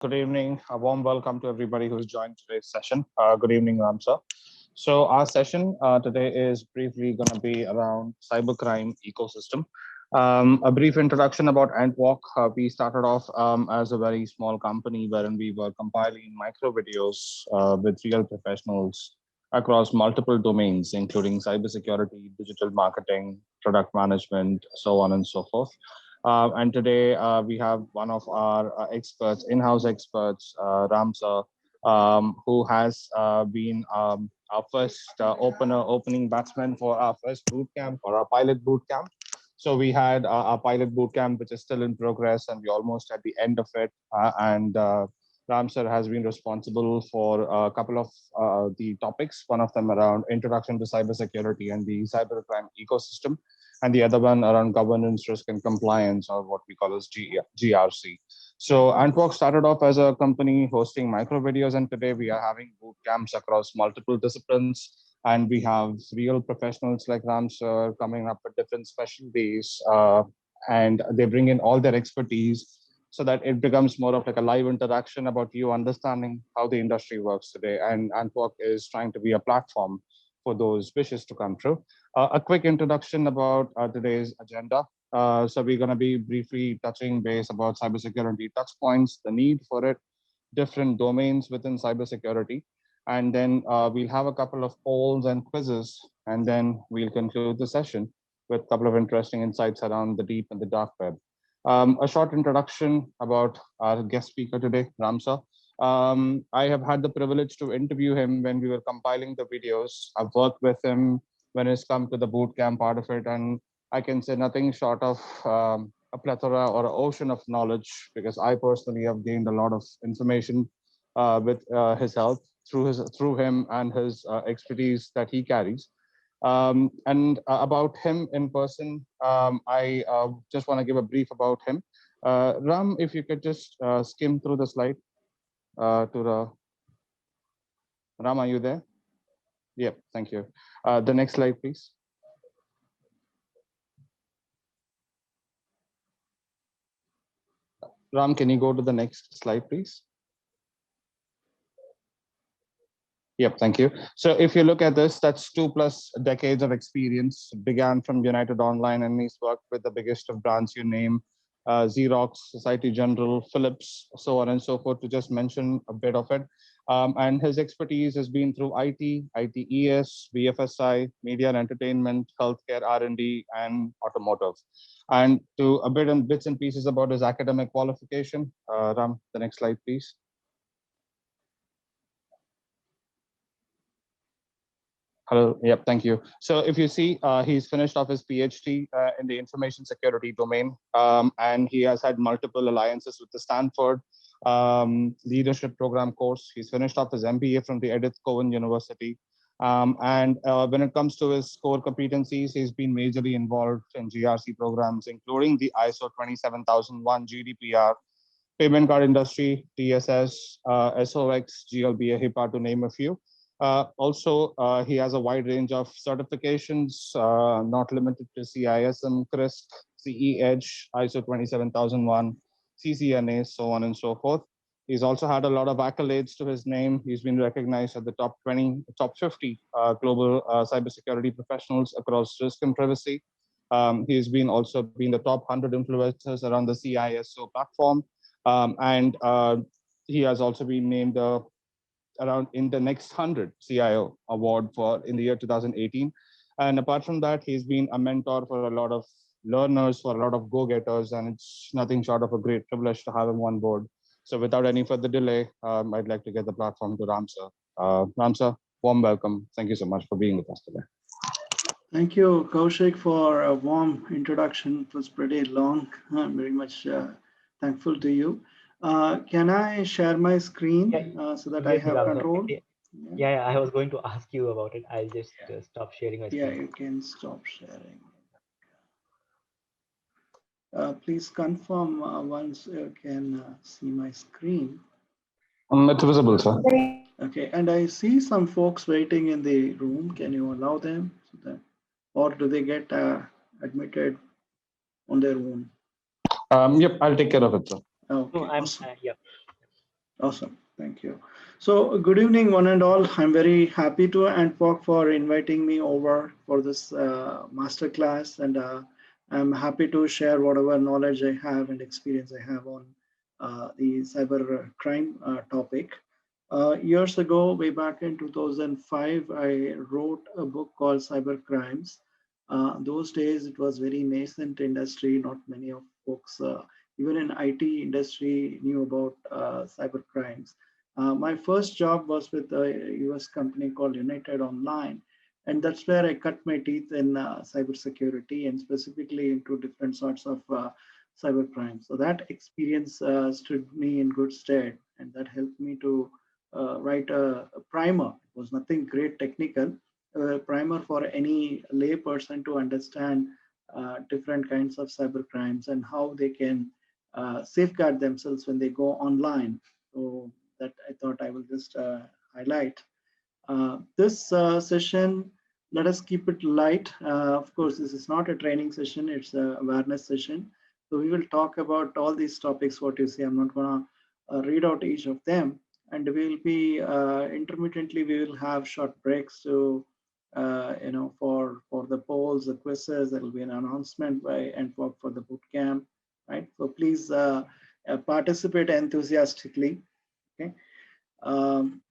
Good evening. A warm welcome to everybody who's joined today's session. Good evening, Ram sir. So our session today is briefly going to be around cybercrime ecosystem. A brief introduction about Antwalk. We started off as a very small company wherein we were compiling micro videos with real professionals across multiple domains, including cybersecurity, digital marketing, product management, so on and so forth. And today we have one of our experts, in-house experts, Ram sir, who has been our first opening batsman for our first boot camp or our pilot boot camp. So we had our pilot boot camp, which is still in progress, and we almost at the end of it. And Ram sir has been responsible for a couple of the topics. One of them around introduction to cybersecurity and the cybercrime ecosystem, and the other one around governance, risk, and compliance, or what we call as GRC. So Antwalk started off as a company hosting micro videos, and today we are having boot camps across multiple disciplines. And we have real professionals like Ram sir coming up with different specialties, and they bring in all their expertise so that it becomes more of like a live interaction about you understanding how the industry works today. And Antwalk is trying to be a platform for those wishes to come true. A quick introduction about today's agenda. So we're going to be briefly touching base about cybersecurity touchpoints, the need for it, different domains within cybersecurity, and then we'll have a couple of polls and quizzes, and then we'll conclude the session with a couple of interesting insights around the deep and the dark web. A short introduction about our guest speaker today, Ram sir. I have had the privilege to interview him when we were compiling the videos. I've worked with him when it's come to the boot camp part of it, and I can say nothing short of a plethora or an ocean of knowledge, because I personally have gained a lot of information with his help through him and his expertise that he carries. And about him in person, I just want to give a brief about him. Ram, if you could just skim through the slide to the Ram, are you there? Yep, thank you. The next slide, please. Ram, can you go to the next slide, please? Yep, thank you. So if you look at this, that's 2+ decades of experience. Began from United Online, and he's worked with the biggest of brands you name, Xerox, Society General, Philips, so on and so forth, to just mention a bit of it. And his expertise has been through IT, ITES, BFSI, media and entertainment, healthcare, R&D, and automotive. And to a bit and bits and pieces about his academic qualification. Ram, the next slide, please. Hello. Yep. Thank you. So if you see, he's finished off his PhD in the information security domain, and he has had multiple alliances with the Stanford leadership program course. He's finished off his MBA from the Edith Cowan University. And when it comes to his core competencies, he's been majorly involved in GRC programs, including the ISO 27001 GDPR, payment card industry, TSS, SOX, GLBA, HIPAA, to name a few. Also, he has a wide range of certifications, not limited to CISM, CRISP, CE Edge, ISO 27001, CCNA, so on and so forth. He's also had a lot of accolades to his name. He's been recognized at the top 50 global cybersecurity professionals across risk and privacy. He's been also been the top 100 influencers around the CISO platform. And he has also been named around in the next 100 CIO award for in the year 2018. And apart from that, he's been a mentor for a lot of learners, for a lot of go-getters, and it's nothing short of a great privilege to have him on board. So without any further delay, I'd like to get the platform to Ram sir. Ram sir, warm welcome. Thank you so much for being with us today. Thank you, Kaushik, for a warm introduction. It was pretty long. I'm very much thankful to you. Can I share my screen so that I have control? Yeah, I was going to ask you about it. I'll just stop sharing my screen. Yeah, you can stop sharing. Please confirm once you can see my screen. It's visible, sir. Okay, and I see some folks waiting in the room. Can you allow them? So that, or do they get admitted on their own? Yep, I'll take care of it, sir. Okay, No, I'm awesome. yeah. Awesome. Thank you. So good evening, one and all. I'm very happy to Antwork for inviting me over for this masterclass, and I'm happy to share whatever knowledge I have and experience I have on the cyber crime topic. Years ago, way back in 2005, I wrote a book called Cyber Crimes. Those days, it was very nascent industry. Not many of folks, even in IT industry, knew about cyber crimes. My first job was with a US company called United Online, and that's where I cut my teeth in cybersecurity and specifically into different sorts of cyber crimes. So that experience stood me in good stead, and that helped me to write a primer. It was nothing great technical, a primer for any lay person to understand different kinds of cyber crimes and how they can safeguard themselves when they go online. So that I thought I will just highlight. This session, let us keep it light. Of course, this is not a training session, it's an awareness session. So we will talk about all these topics, what you see. I'm not gonna read out each of them. And we will be intermittently, we will have short breaks to, for the polls, the quizzes, there will be an announcement by NFOC for the boot camp, right? So please participate enthusiastically, okay? I'm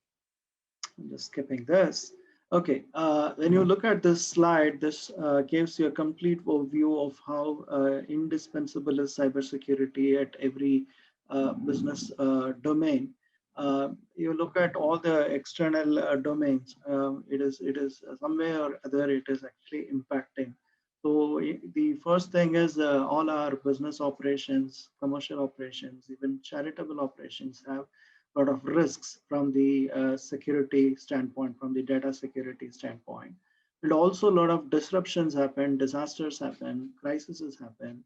just skipping this. Okay, when you look at this slide, this gives you a complete overview of how indispensable is cybersecurity at every business domain. You look at all the external domains, it is somewhere or other, it is actually impacting. So the first thing is all our business operations, commercial operations, even charitable operations have a lot of risks from the security standpoint, from the data security standpoint. And also a lot of disruptions happen, disasters happen, crises happen,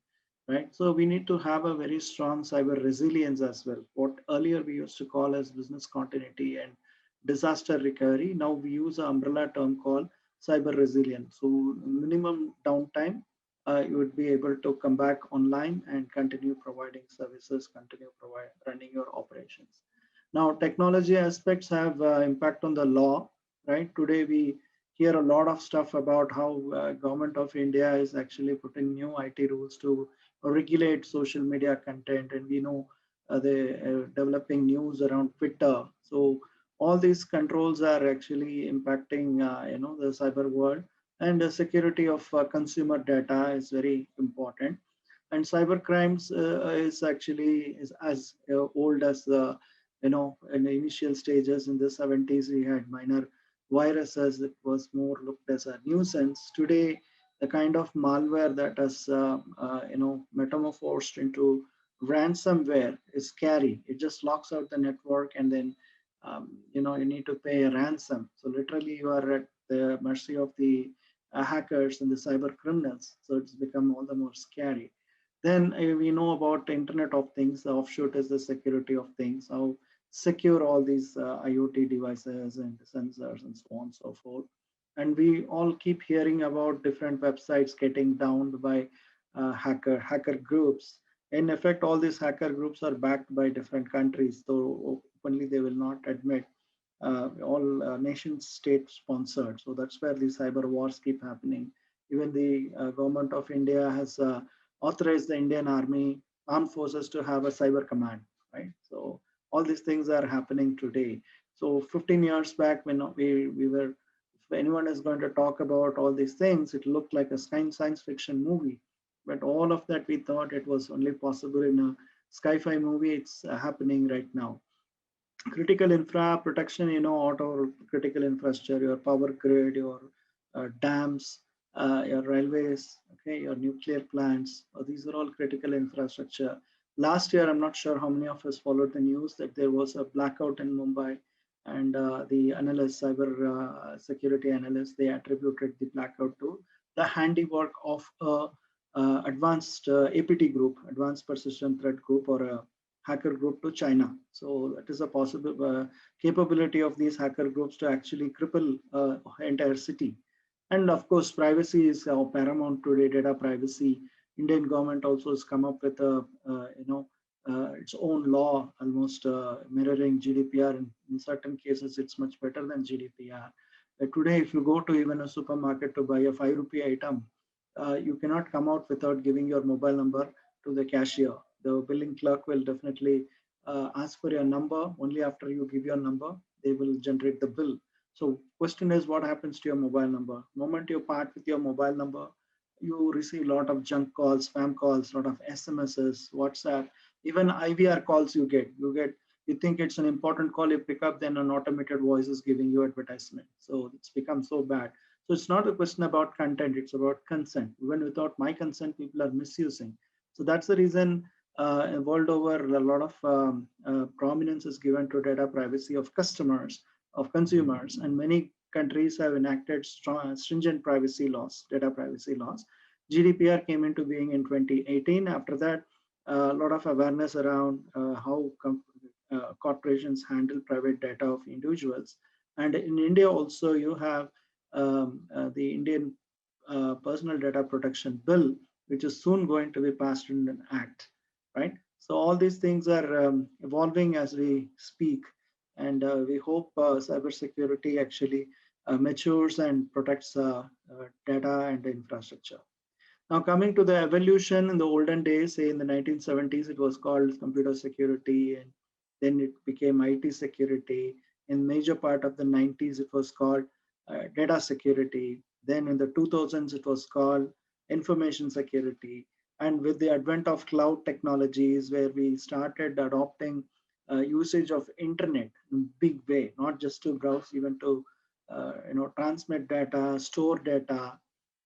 right? So we need to have a very strong cyber resilience as well. What earlier we used to call as business continuity and disaster recovery, now we use an umbrella term called cyber resilience. So minimum downtime, you would be able to come back online and continue providing services, continue running your operations. Now, technology aspects have impact on the law, right? Today, we hear a lot of stuff about how government of India is actually putting new IT rules to regulate social media content, and we know they're developing news around Twitter. So all these controls are actually impacting, the cyber world, and the security of consumer data is very important. And cyber crimes is actually is as old as the in the initial stages in the 70s, we had minor viruses that was more looked as a nuisance. Today, the kind of malware that has, metamorphosed into ransomware is scary. It just locks out the network, and then, you need to pay a ransom. So literally, you are at the mercy of the hackers and the cyber criminals. So it's become all the more scary. Then we know about the Internet of Things. The offshoot is the security of things. How secure all these IoT devices and sensors and so on and so forth. And we all keep hearing about different websites getting downed by hacker groups. In effect, all these hacker groups are backed by different countries, so openly they will not admit. All nation state sponsored. So that's where the cyber wars keep happening. Even the government of India has authorized the Indian Army armed forces to have a cyber command, right? So all these things are happening today. So 15 years back, when we were, if anyone is going to talk about all these things, it looked like a science fiction movie. But all of that, we thought it was only possible in a sci-fi movie. It's happening right now. Critical infra protection, auto critical infrastructure, your power grid, your dams, your railways, okay, your nuclear plants. These are all critical infrastructure. Last year, I'm not sure how many of us followed the news that there was a blackout in Mumbai, and the analysts, cyber security analysts, they attributed the blackout to the handiwork of advanced APT group, advanced persistent threat group, or a hacker group to China. So that is a possible capability of these hacker groups to actually cripple entire city. And of course, privacy is paramount today, data privacy. Indian government also has come up with a its own law, almost mirroring GDPR. In certain cases, it's much better than GDPR. Today, if you go to even a supermarket to buy a 5 rupee item, you cannot come out without giving your mobile number to the cashier. The billing clerk will definitely ask for your number. Only after you give your number, they will generate the bill. So question is, what happens to your mobile number? The moment you part with your mobile number, you receive a lot of junk calls, spam calls, a lot of SMSs, WhatsApp, even IVR calls you get. You think it's an important call, you pick up, then an automated voice is giving you advertisement. So it's become so bad. So it's not a question about content, it's about consent. Even without my consent, people are misusing. So that's the reason world over a lot of prominence is given to data privacy of customers, of consumers, and many countries have enacted strong, stringent privacy laws, data privacy laws. GDPR came into being in 2018. After that, a lot of awareness around how corporations handle private data of individuals. And in India also, you have the Indian Personal Data Protection Bill, which is soon going to be passed in an act, right? So all these things are evolving as we speak, and we hope cybersecurity actually matures and protects data and infrastructure. Now, coming to the evolution in the olden days, say in the 1970s, it was called computer security, and then it became IT security. In major part of the 90s, it was called data security. Then in the 2000s, it was called information security. And with the advent of cloud technologies, where we started adopting usage of internet in big way, not just to browse, even to transmit data, store data,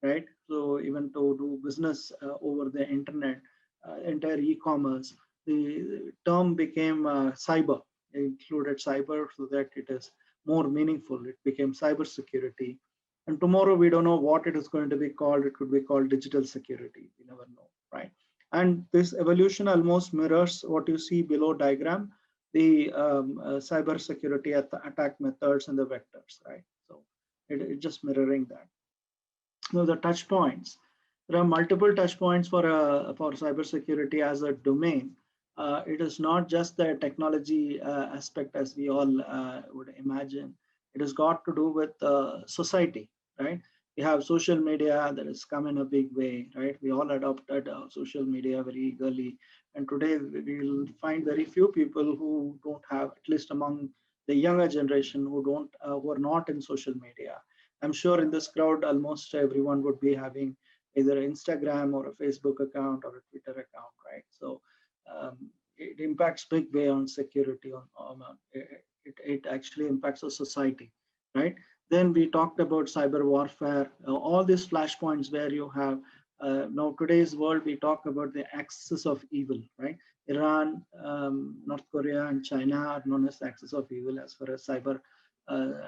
right? So even to do business over the internet, entire e-commerce, the term became cyber. It included cyber so that it is more meaningful. It became cybersecurity. And tomorrow we don't know what it is going to be called. It could be called digital security. We never know, right? And this evolution almost mirrors what you see below diagram, the cybersecurity attack methods and the vectors, right? So it's just mirroring that. Now the touch points. There are multiple touch points for cybersecurity as a domain. It is not just the technology aspect as we all would imagine. It has got to do with society, right? We have social media that has come in a big way, right? We all adopted social media very eagerly. And today we'll find very few people who don't have, at least among the younger generation, who are not in social media. I'm sure in this crowd, almost everyone would be having either Instagram or a Facebook account or a Twitter account, right? So it impacts big way on security. It actually impacts the society, right? Then we talked about cyber warfare, all these flashpoints where you have, now today's world, we talk about the axis of evil, right? Iran, North Korea, and China are known as the axis of evil as far as cyber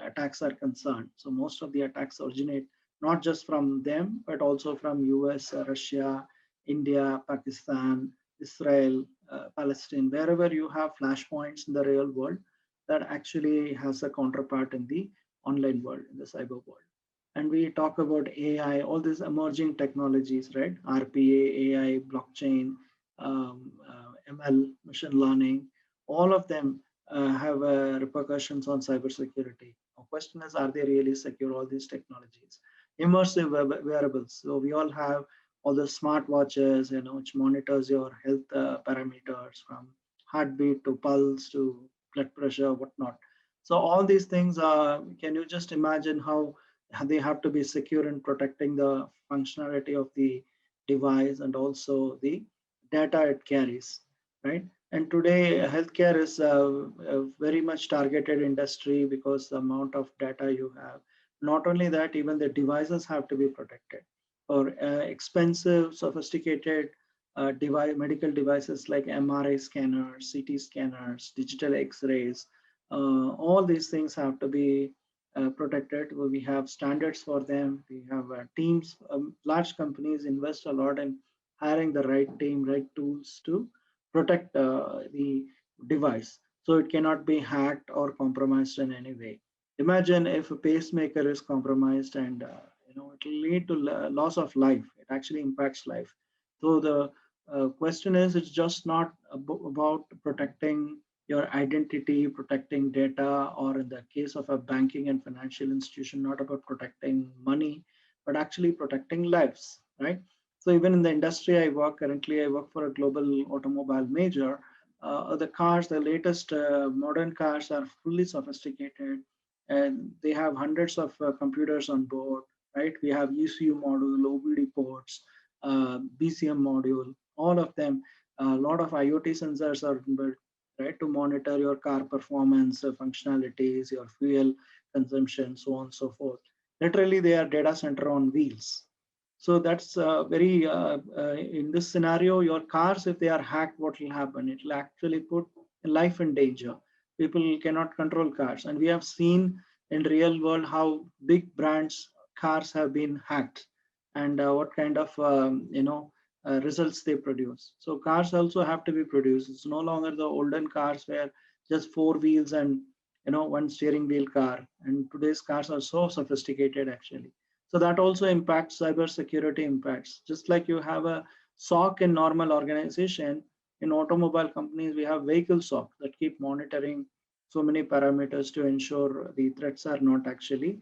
attacks are concerned. So most of the attacks originate not just from them, but also from US, Russia, India, Pakistan, Israel, Palestine, wherever you have flashpoints in the real world, that actually has a counterpart in the online world, in the cyber world. And we talk about AI, all these emerging technologies, right? RPA, AI, blockchain, ML, machine learning, all of them have repercussions on cybersecurity. The question is, are they really secure, all these technologies? Immersive wearables. So we all have all the smart watches, which monitors your health parameters from heartbeat to pulse to blood pressure, whatnot. So all these things are, can you just imagine how they have to be secure in protecting the functionality of the device and also the data it carries, right? And today, healthcare is a very much targeted industry because the amount of data you have. Not only that, even the devices have to be protected. Or expensive, sophisticated medical devices like MRI scanners, CT scanners, digital X-rays, all these things have to be protected. We have standards for them. We have teams. Large companies invest a lot in hiring the right team, right tools to protect the device, so it cannot be hacked or compromised in any way. Imagine if a pacemaker is compromised and it will lead to loss of life. It actually impacts life. So the question is, it's just not about protecting your identity, protecting data, or in the case of a banking and financial institution, not about protecting money, but actually protecting lives, right? So even in the industry I work currently, I work for a global automobile major. The cars, the latest modern cars are fully sophisticated, and they have hundreds of computers on board, right? We have ECU module, OBD ports, BCM module, all of them. A lot of IoT sensors are built, right, to monitor your car performance, functionalities, your fuel consumption, so on and so forth. Literally, they are data center on wheels. So that's in this scenario, your cars, if they are hacked, what will happen? It will actually put life in danger. People cannot control cars. And we have seen in real world how big brands cars have been hacked, and what kind of results they produce. So cars also have to be produced. It's no longer the olden cars where just four wheels and one steering wheel car. And today's cars are so sophisticated actually. So that also impacts cybersecurity impacts. Just like you have a SOC in normal organization, in automobile companies, we have vehicle SOC that keep monitoring so many parameters to ensure the threats are not actually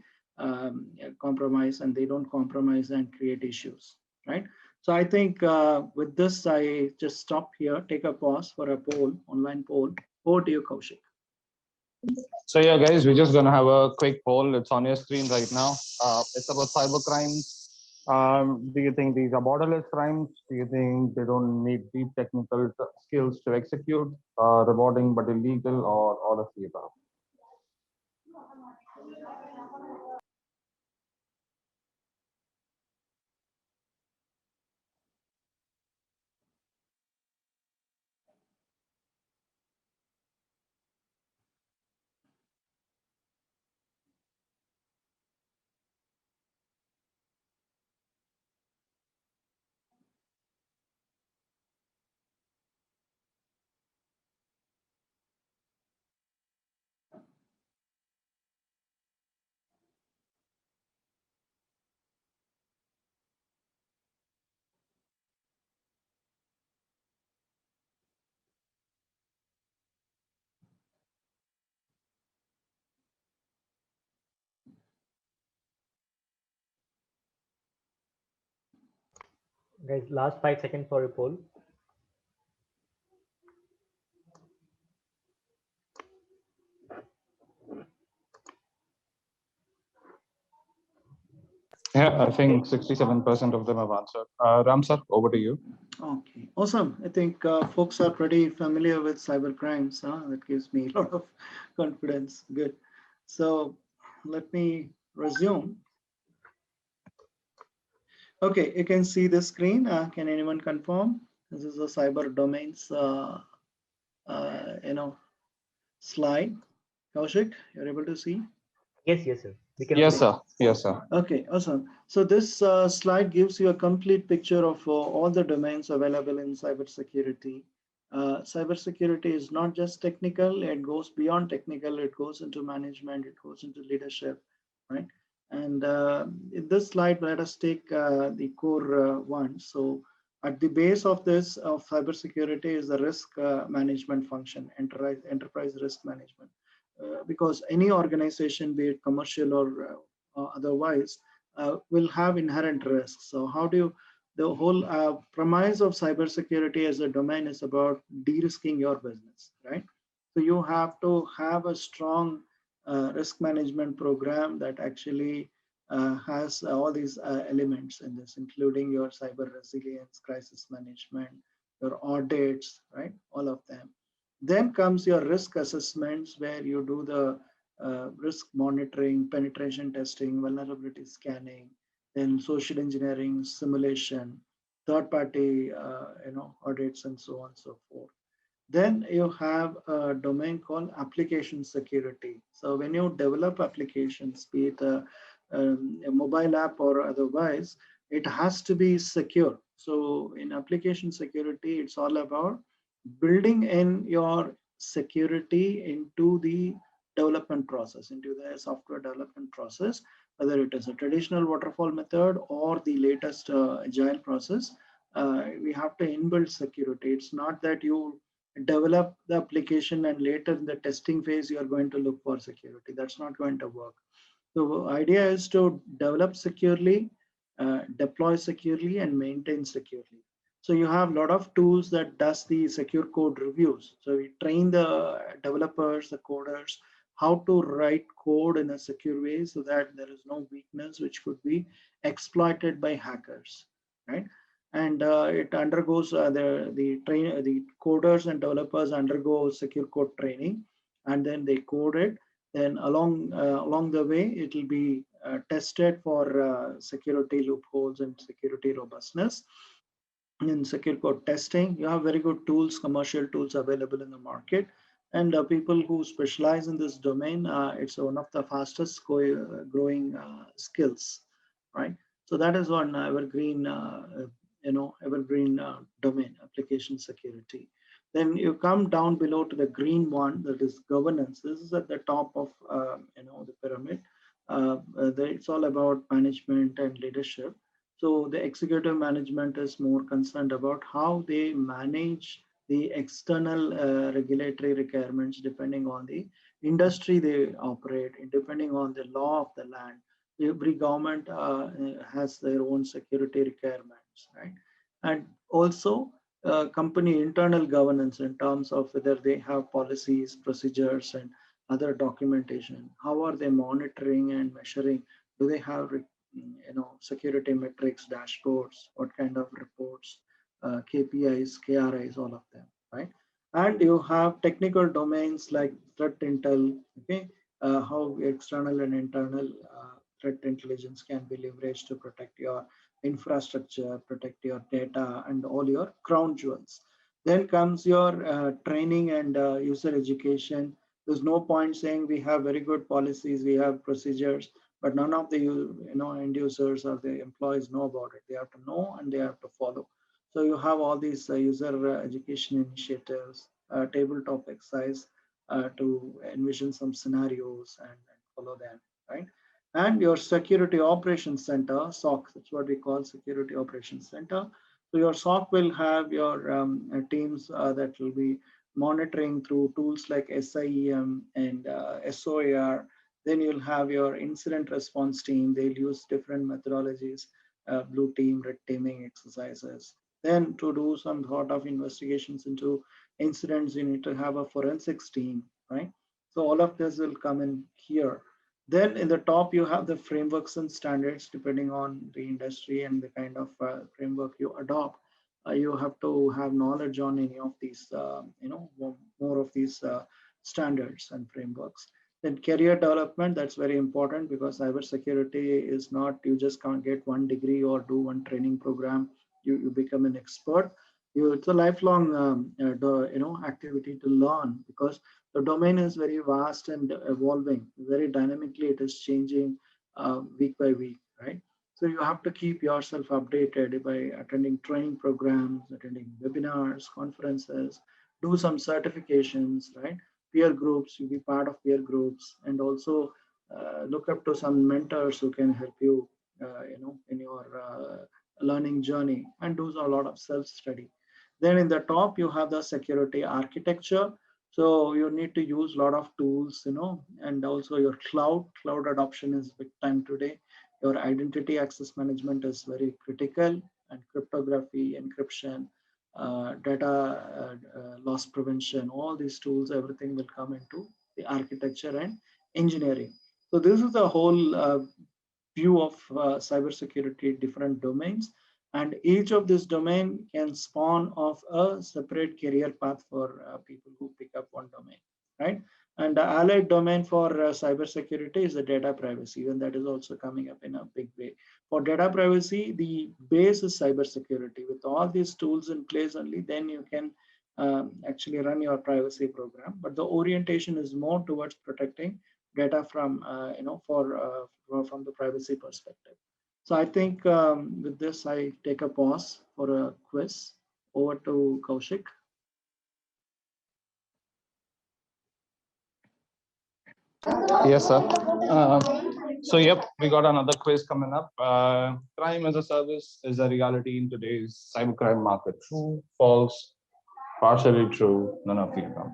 compromised, and they don't compromise and create issues, right? So I think with this, I just stop here, take a pause for a poll, online poll. Over to you, Kaushik. So yeah, guys, we're just gonna have a quick poll. It's on your screen right now. It's about cyber crimes. Do you think these are borderless crimes? Do you think they don't need deep technical skills to execute? Rewarding but illegal, or all of the above? Guys, last 5 seconds for a poll. Yeah, I think 67% of them have answered. Ram sir, over to you. Okay, awesome. I think folks are pretty familiar with cyber crimes. That gives me a lot of confidence. Good. So let me resume. Okay, you can see the screen. Can anyone confirm? This is a cyber domains, slide. Kaushik, you're able to see? Yes, sir. We can Yes, sir. Yes, sir. Okay, awesome. So this slide gives you a complete picture of all the domains available in cybersecurity. Cybersecurity is not just technical, it goes beyond technical, it goes into management, it goes into leadership, right? And in this slide, let us take the core one. So at the base of this of cybersecurity is the risk management function, enterprise risk management. Because any organization, be it commercial or otherwise, will have inherent risks. So how do you, the whole premise of cybersecurity as a domain is about de-risking your business, right? So you have to have a strong risk management program that actually has all these elements in this, including your cyber resilience, crisis management, your audits, right? All of them. Then comes your risk assessments, where you do the risk monitoring, penetration testing, vulnerability scanning, then social engineering, simulation, third-party audits, and so on and so forth. Then you have a domain called application security. So when you develop applications, be it a mobile app or otherwise, it has to be secure. So in application security, it's all about building in your security into the development process, into the software development process, whether it is a traditional waterfall method or the latest agile process. we have to inbuild security. It's not that you develop the application and later in the testing phase, you are going to look for security. That's not going to work. The idea is to develop securely, deploy securely, and maintain securely. So you have a lot of tools that does the secure code reviews. So we train the developers, the coders, how to write code in a secure way so that there is no weakness which could be exploited by hackers, right? And it undergoes the coders and developers undergo secure code training, and then they code it. Then along the way, it will be tested for security loopholes and security robustness. In secure code testing, you have very good tools, commercial tools available in the market, and people who specialize in this domain, it's one of the fastest growing skills, right? So that is one evergreen, evergreen domain, application security. Then you come down below to the green one, that is governance. This is at the top of the pyramid. It's all about management and leadership. So the executive management is more concerned about how they manage the external regulatory requirements depending on the industry they operate, depending on the law of the land. Every government has their own security requirements, right? And also company internal governance in terms of whether they have policies, procedures, and other documentation. How are they monitoring and measuring? Do they have security metrics, dashboards, what kind of reports, KPIs, KRIs, all of them, right? And you have technical domains like threat intel, okay, how external and internal threat intelligence can be leveraged to protect your infrastructure, protect your data, and all your crown jewels. Then comes your training and user education. There's no point saying we have very good policies, we have procedures, but none of the end users or the employees know about it. They have to know and they have to follow. So you have all these user education initiatives, tabletop exercise to envision some scenarios and follow them, right? And your security operations center, SOC, that's what we call security operations center. So your SOC will have your teams that will be monitoring through tools like SIEM and SOAR. Then you'll have your incident response team. They'll use different methodologies, blue team, red teaming exercises. Then to do some sort of investigations into incidents, you need to have a forensics team, right? So all of this will come in here. Then in the top, you have the frameworks and standards depending on the industry and the kind of framework you adopt. You have to have knowledge on any of these, more of these standards and frameworks. Then career development, that's very important because cybersecurity is not, you just can't get one degree or do one training program, you become an expert. It's a lifelong activity to learn because the domain is very vast and evolving, very dynamically it is changing week by week, right? So you have to keep yourself updated by attending training programs, attending webinars, conferences, do some certifications, right? Peer groups, you be part of peer groups, and also look up to some mentors who can help you, in your learning journey, and do a lot of self-study. Then in the top, you have the security architecture. So you need to use a lot of tools, and also your cloud adoption is big time today. Your identity access management is very critical, and cryptography, encryption, data loss prevention, all these tools, everything will come into the architecture and engineering. So this is the whole view of cybersecurity, different domains, and each of this domain can spawn off a separate career path for people who pick up one domain, right? And the allied domain for cybersecurity is the data privacy, and that is also coming up in a big way. For data privacy, the base is cybersecurity. With all these tools in place only, then you can actually run your privacy program. But the orientation is more towards protecting data from, from the privacy perspective. So I think with this, I take a pause for a quiz. Over to Kaushik. Yes, sir. So, yep, we got another quiz coming up. Crime as a service is a reality in today's cybercrime market. True, false, partially true, none of the above.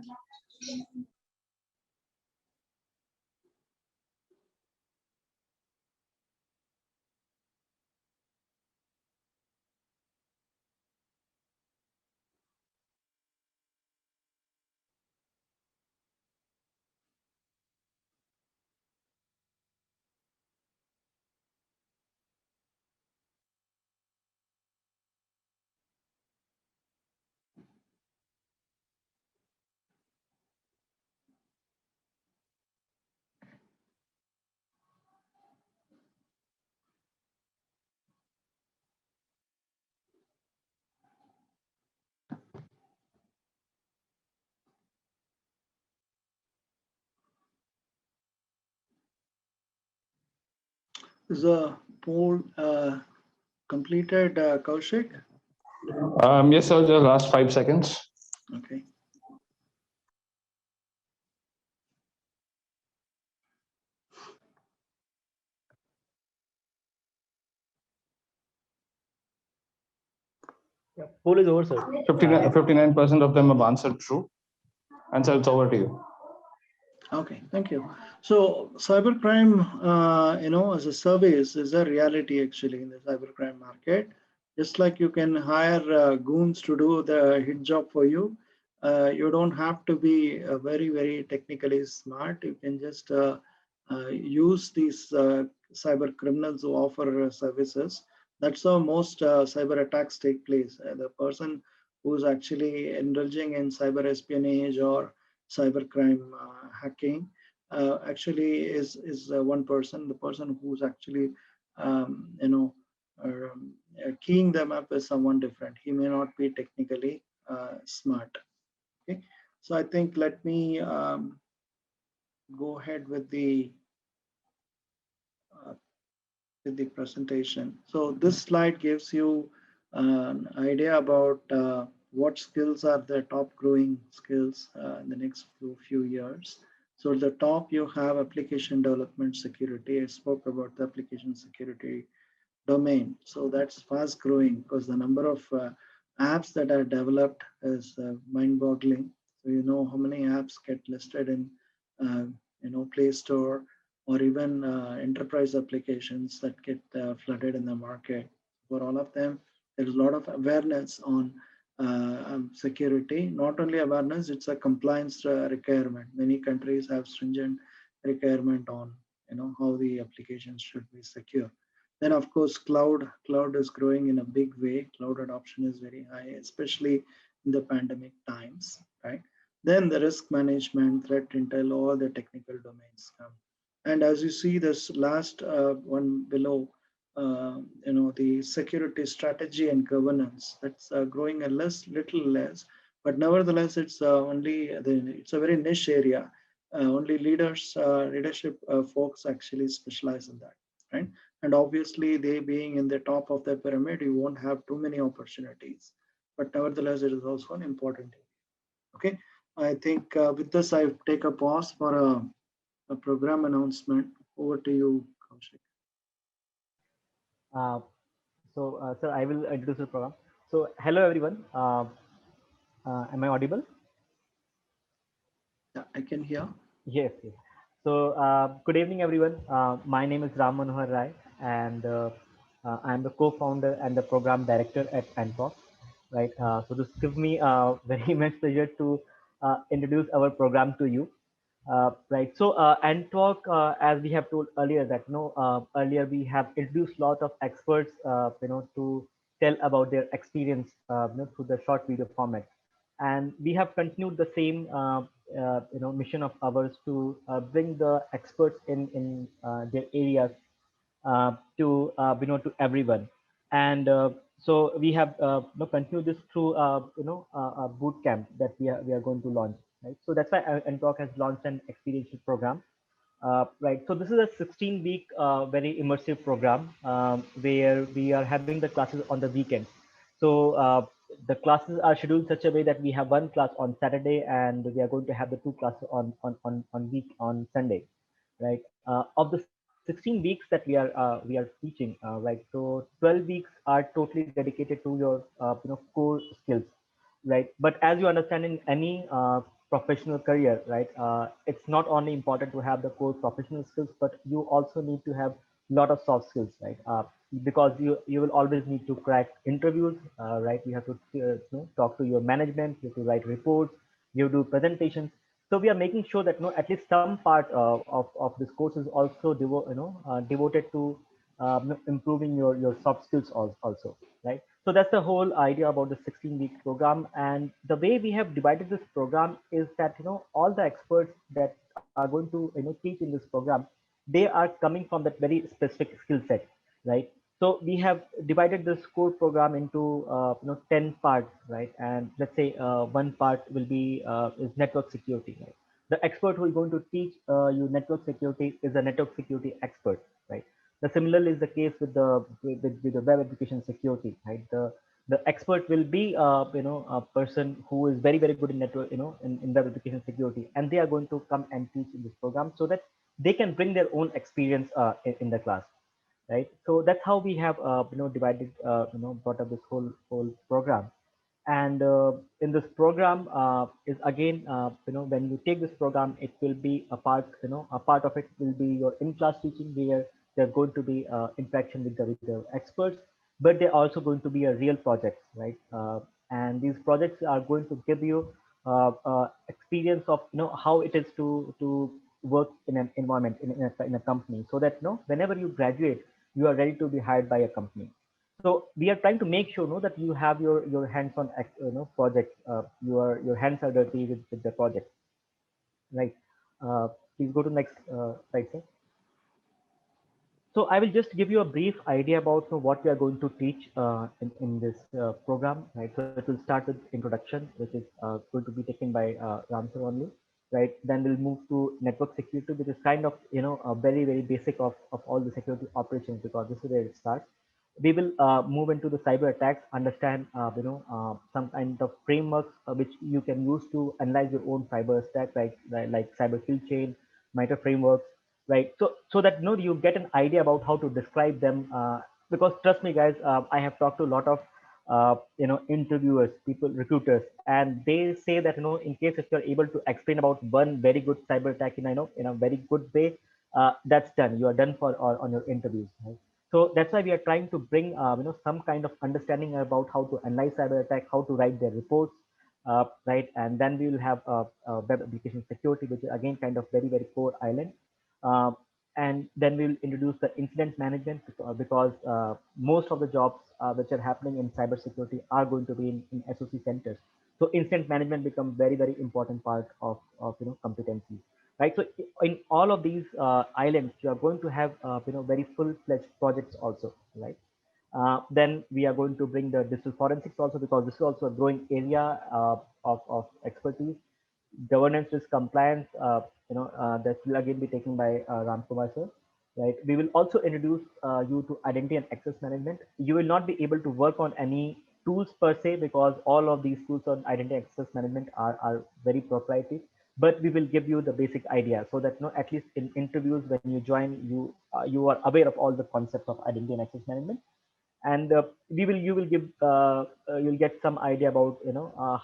Is the poll completed, Kaushik? Yes, sir, the last 5 seconds. Okay. Yeah, poll is over, sir. 59% of them have answered true. And so it's over to you. Okay, thank you. So cybercrime, as a service is a reality actually in the cybercrime market. Just like you can hire goons to do the hit job for you, you don't have to be very, very technically smart. You can just use these cyber criminals who offer services. That's how most cyber attacks take place. The person who's actually indulging in cyber espionage or cybercrime hacking actually is one person. The person who's actually keying them up is someone different. He may not be technically smart. Okay, so I think let me go ahead with the presentation. So this slide gives you an idea about what skills are the top growing skills in the next few years. So at the top, you have application development security. I spoke about the application security domain. So that's fast growing because the number of apps that are developed is mind boggling. So you know how many apps get listed in Play Store or even enterprise applications that get flooded in the market. For all of them, there is a lot of awareness on security. Not only awareness, it's a compliance requirement. Many countries have stringent requirement on how the applications should be secure. Then of course, cloud is growing in a big way. Cloud adoption is very high, especially in the pandemic times, right? Then the risk management, threat intel, all the technical domains come. And as you see this last one below, the security strategy and governance, that's growing a little less, but nevertheless, it's it's a very niche area. Only leadership folks actually specialize in that, right? And obviously, they being in the top of the pyramid, you won't have too many opportunities. But nevertheless, it is also an important area. Okay, I think with this, I take a pause for a program announcement. Over to you, Kaushik. Sir, I will introduce the program. So, hello everyone. Am I audible? Yeah, I can hear. Yes, yes. So, good evening, everyone. My name is Ram Kumar Rai, and I'm the co-founder and the program director at Anfoc. Right. So, this gives me a very immense pleasure to introduce our program to you. Right. So, Anfoc, as we have told earlier, that earlier we have introduced a lot of experts, to tell about their experience, through the short video format, and we have continued the same mission of ours to bring the experts in their areas to everyone. And so we have continued this through a boot camp that we are going to launch, right? So that's why NTalk has launched an experiential program. Right. So this is a 16-week very immersive program where we are having the classes on the weekends. So the classes are scheduled such a way that we have one class on Saturday and we are going to have the two classes on Sunday. Right. Of the 16 weeks that we are teaching, right? So 12 weeks are totally dedicated to your core skills, right? But as you understand, in any professional career, right, it's not only important to have the core professional skills, but you also need to have a lot of soft skills, right? Because you will always need to crack interviews, right? You have to talk to your management, you have to write reports, you do presentations. So we are making sure that at least some part of this course is also devoted to improving your soft skills also, right? So that's the whole idea about the 16-week program. And the way we have divided this program is that all the experts that are going to teach in this program, they are coming from that very specific skill set, right? So we have divided this core program into 10 parts, right? And let's say one part will be is network security, right? The expert who is going to teach you network security is a network security expert, right? The similarly is the case with the web application security, right? The expert will be a person who is very good in network, in web application security, and they are going to come and teach in this program so that they can bring their own experience in the class, right? So that's how we have divided brought up this whole program. And in this program is again when you take this program, it will be a part of it will be your in-class teaching, where there's going to be interaction with the experts, but they're also going to be a real projects, right? And these projects are going to give you experience of how it is to work in an environment in a company, so that whenever you graduate, you are ready to be hired by a company. So we are trying to make sure that you have your hands on projects, your hands are dirty with the project, right? Please go to next slide, sir. So I will just give you a brief idea about what we are going to teach in this program, right? So it will start with introduction, which is going to be taken by Ram sir only, right? Then we'll move to network security, which is kind of a very basic of all the security operations, because this is where it starts. We will move into the cyber attacks, understand some kind of frameworks which you can use to analyze your own cyber stack, like cyber kill chain, MITRE frameworks, right? So that you get an idea about how to describe them, because trust me guys, I have talked to a lot of interviewers, people, recruiters, and they say that in case if you're able to explain about one very good cyber attack in a very good way, that's done, you are done for on your interviews, right? So that's why we are trying to bring some kind of understanding about how to analyze cyber attack, how to write their reports, right? And then we will have web application security, which is again kind of very core island. uh, and then we'll introduce the incident management, because most of the jobs which are happening in cybersecurity are going to be in SOC centers. So incident management becomes very important part of competency, right? So in all of these islands, you are going to have very full-fledged projects also, right? Then we are going to bring the digital forensics also, because this is also a growing area of expertise. Governance, risk, compliance, that will again be taken by Ram Kumar sir, right? We will also introduce you to identity and access management. You will not be able to work on any tools per se, because all of these tools on identity and access management are very proprietary, but we will give you the basic idea, so that at least in interviews when you join, you are aware of all the concepts of identity and access management. And you will give you'll get some idea about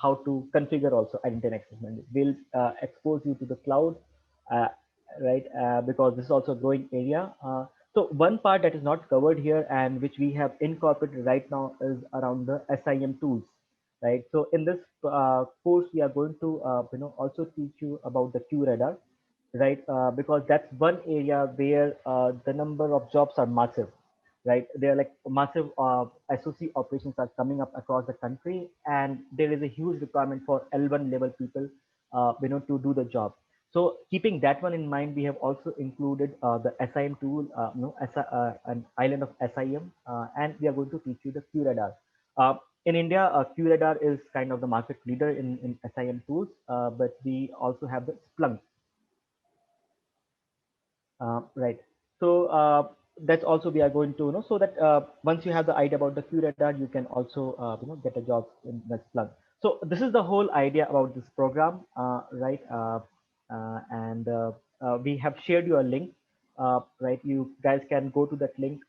how to configure also identity and access management. We'll expose you to the cloud, uh, right? Because this is also a growing area. So one part that is not covered here, and which we have incorporated right now, is around the SIM tools, right? So in this course, we are going to also teach you about the Q radar, right? Because that's one area where the number of jobs are massive, right? There are like massive SOC operations are coming up across the country, and there is a huge requirement for L1 level people, to do the job. So keeping that one in mind, we have also included the SIM tool, an island of SIM, and we are going to teach you the Q radar. In India, Q radar is kind of the market leader in SIM tools, but we also have the Splunk. Right. So that's also we are going to so that once you have the idea about the Q radar, you can also get a job in that Splunk. So this is the whole idea about this program, right? And we have shared you a link right, you guys can go to that link,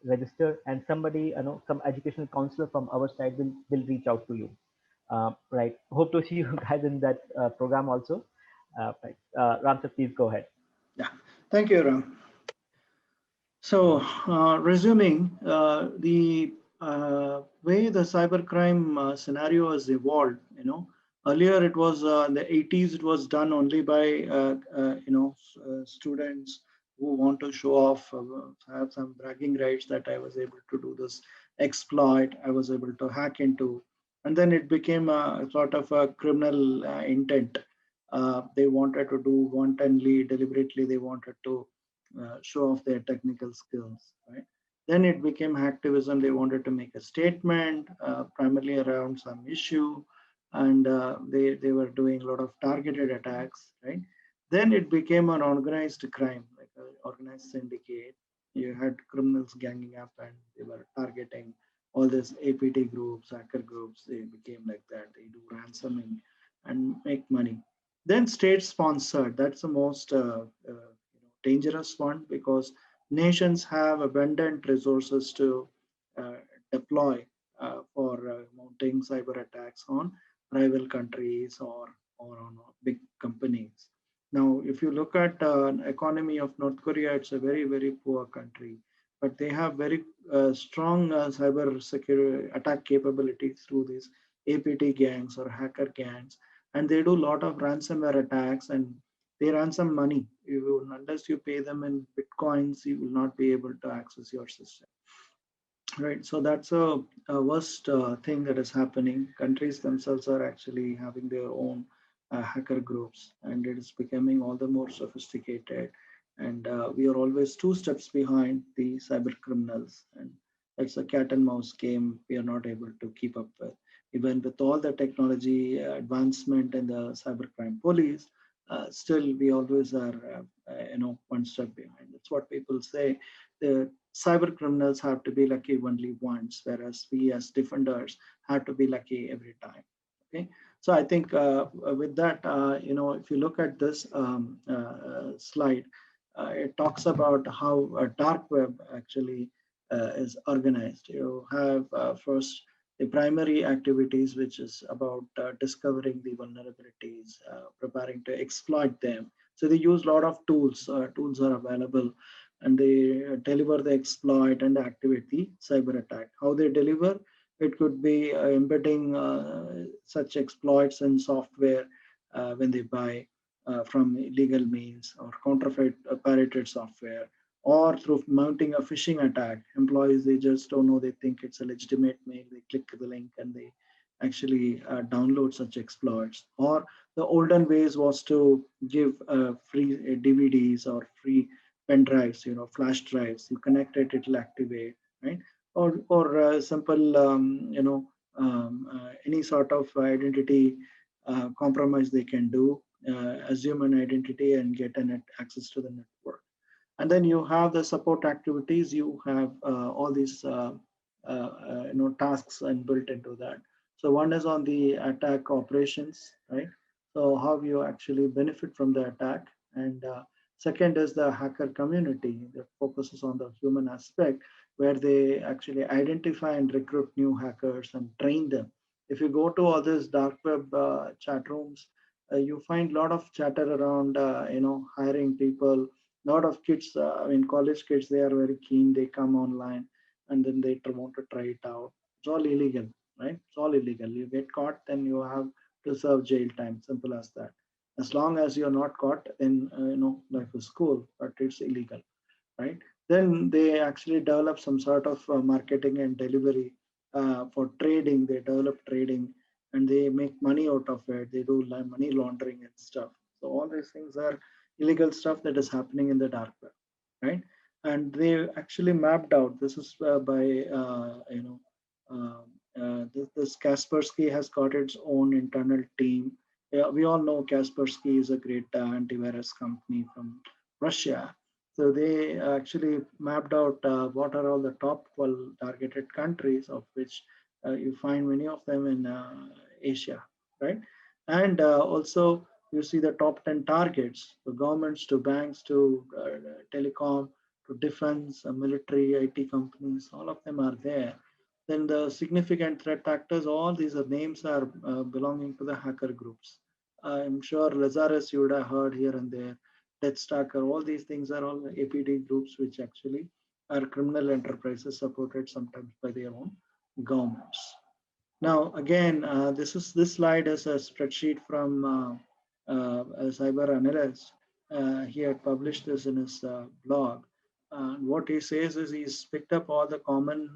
register, and somebody, some educational counselor from our side will reach out to you. Right. Hope to see you guys in that program also. Right. Ram sir, please go ahead. Yeah, thank you, Ram. So, resuming, the way the cybercrime scenario has evolved, earlier it was in the 80s, it was done only by, students who want to show off, have some bragging rights that I was able to do this exploit, I was able to hack into, and then it became a sort of a criminal intent. They wanted to do wantonly, deliberately, they wanted to show off their technical skills, right? Then it became hacktivism. They wanted to make a statement, primarily around some issue, and they were doing a lot of targeted attacks, right? Then it became an organized crime, like an organized syndicate. You had criminals ganging up, and they were targeting all these APT groups, hacker groups. They became like that. They do ransoming and make money. Then state-sponsored. That's the most dangerous one, because nations have abundant resources to uh, deploy for mounting cyber attacks on rival countries or on big companies. Now, if you look at an economy of North Korea, it's a very, very poor country, but they have very strong cyber security attack capabilities through these APT gangs or hacker gangs, and they do a lot of ransomware attacks, and they ransom money. Unless you pay them in bitcoins, you will not be able to access your system. Right. So that's a worst thing that is happening. Countries themselves are actually having their own hacker groups, and it is becoming all the more sophisticated. And we are always two steps behind the cyber criminals, and it's a cat and mouse game. We are not able to keep up with, even with all the technology advancement in the cybercrime police. Still, we always are, one step behind. That's what people say. The cyber criminals have to be lucky only once, whereas we as defenders have to be lucky every time. Okay, so I think with that, if you look at this slide, it talks about how a dark web actually is organized. You have first the primary activities, which is about discovering the vulnerabilities, preparing to exploit them. So they use a lot of tools. Tools are available, and they deliver the exploit and activate the cyber attack. How they deliver? It could be embedding such exploits in software when they buy from illegal means, or counterfeit pirated software, or through mounting a phishing attack. Employees, they just don't know, they think it's a legitimate mail, they click the link and they actually download such exploits. Or the olden ways was to give free DVDs or free pen drives, flash drives. You connect it, it'll activate, right? Or simple, any sort of identity compromise they can do, assume an identity and get access to the network. And then you have the support activities. You have all these tasks and built into that. So one is on the attack operations, right? So how you actually benefit from the attack, and second is the hacker community that focuses on the human aspect, where they actually identify and recruit new hackers and train them. If you go to all these dark web chat rooms, you find a lot of chatter around, hiring people. A lot of kids, college kids, they are very keen. They come online and then they want to try it out. It's all illegal, right? It's all illegal. You get caught, then you have to serve jail time. Simple as that. As long as you're not caught, then life is cool, but it's illegal, right? Then they actually develop some sort of marketing and delivery for trading. They develop trading and they make money out of it. They do money laundering and stuff. So all these things are illegal stuff that is happening in the dark web, right? And they actually mapped out. This is by this Kaspersky has got its own internal team. Yeah, we all know Kaspersky is a great antivirus company from Russia. So they actually mapped out what are all the top 12 targeted countries, of which you find many of them in Asia, right? And also you see the top 10 targets, to governments, to banks, to telecom, to defense, military, IT companies, all of them are there. Then the significant threat actors, all these names are belonging to the hacker groups. I'm sure Lazarus you would have heard here and there, Death Stalker, all these things are all APD groups which actually are criminal enterprises supported sometimes by their own governments. Now, again, this slide is a spreadsheet from a cyber analyst. He had published this in his blog. What he says is he's picked up all the common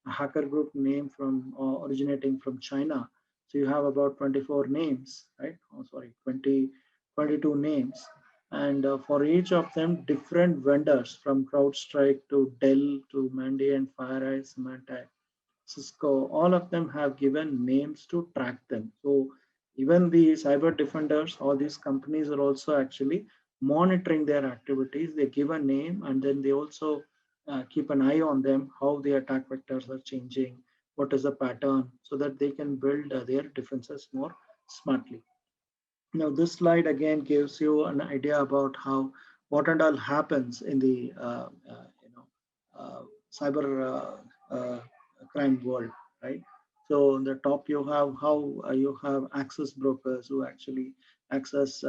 hacker group name from originating from China. So you have about 24 names, right? Oh, sorry, 22 names. And for each of them, different vendors from CrowdStrike to Dell to Mandiant, FireEye, Symantec, Cisco, all of them have given names to track them. So even the cyber defenders, all these companies are also actually monitoring their activities. They give a name and then they also keep an eye on them, how the attack vectors are changing, what is the pattern, so that they can build their defenses more smartly. Now, this slide again gives you an idea about how what and all happens in the cyber crime world, right? So on the top you have how you have access brokers who actually access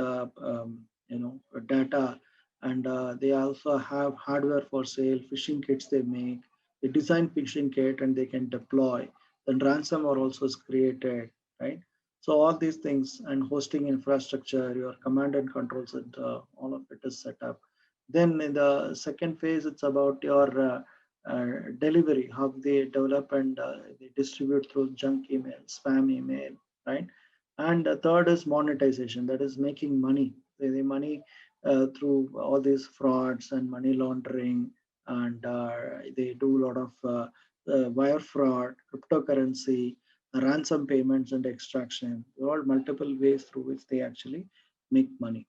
data, and they also have hardware for sale, phishing kits they make. They design phishing kit and they can deploy. Then ransomware also is created, right? So all these things and hosting infrastructure, your command and control center, all of it is set up. Then in the second phase, it's about your delivery, how they develop and they distribute through junk email, spam email, right? And the third is monetization, that is making money. The money through all these frauds and money laundering, and they do a lot of wire fraud, cryptocurrency, ransom payments and extraction. There are multiple ways through which they actually make money,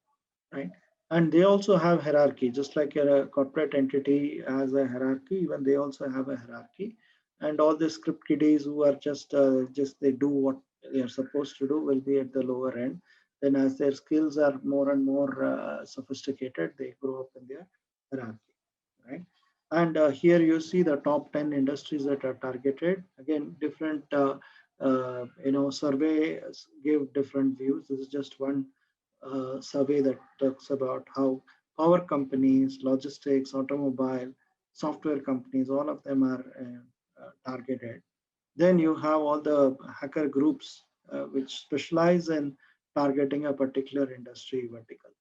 right? And they also have hierarchy, just like a corporate entity has a hierarchy, even they also have a hierarchy. And all the script kiddies who are just they do what they are supposed to do will be at the lower end. Then as their skills are more and more sophisticated, they grow up in their hierarchy, right? And here you see the top 10 industries that are targeted. Again, different surveys give different views. This is just one survey that talks about how power companies, logistics, automobile, software companies, all of them are targeted. Then you have all the hacker groups which specialize in targeting a particular industry vertical,